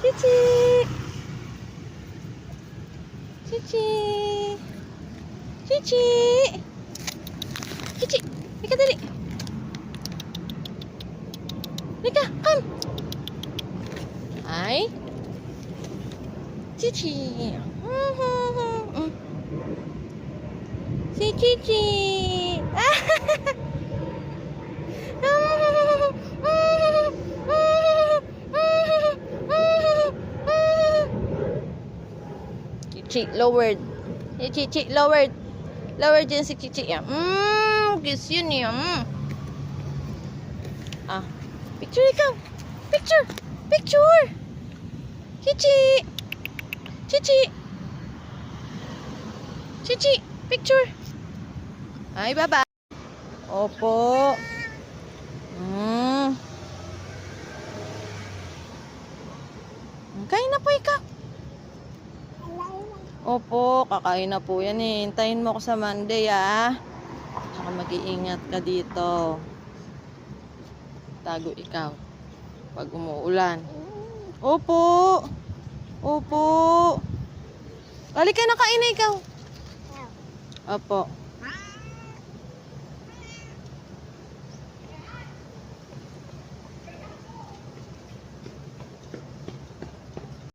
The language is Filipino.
Chichi! Chichi! Chichi! Chichi! Lika dali! Lika, come! Ay! Chichi! Si Chichi! Chichi, lowered. Si Chichi, lowered. Lowered yan si Chichi. Kiss yun eh. Ah, picture ikaw. Picture. Picture. Chichi. Chichi. Chichi, picture. Ay, baba. Opo. Kain na po ikaw. Opo, kakain na po yan eh. Hintayin mo ko sa Monday ah. Saka mag-iingat ka dito. Tago ikaw. Pag umuulan. Opo. Opo. Halika na, kain na ikaw. Opo.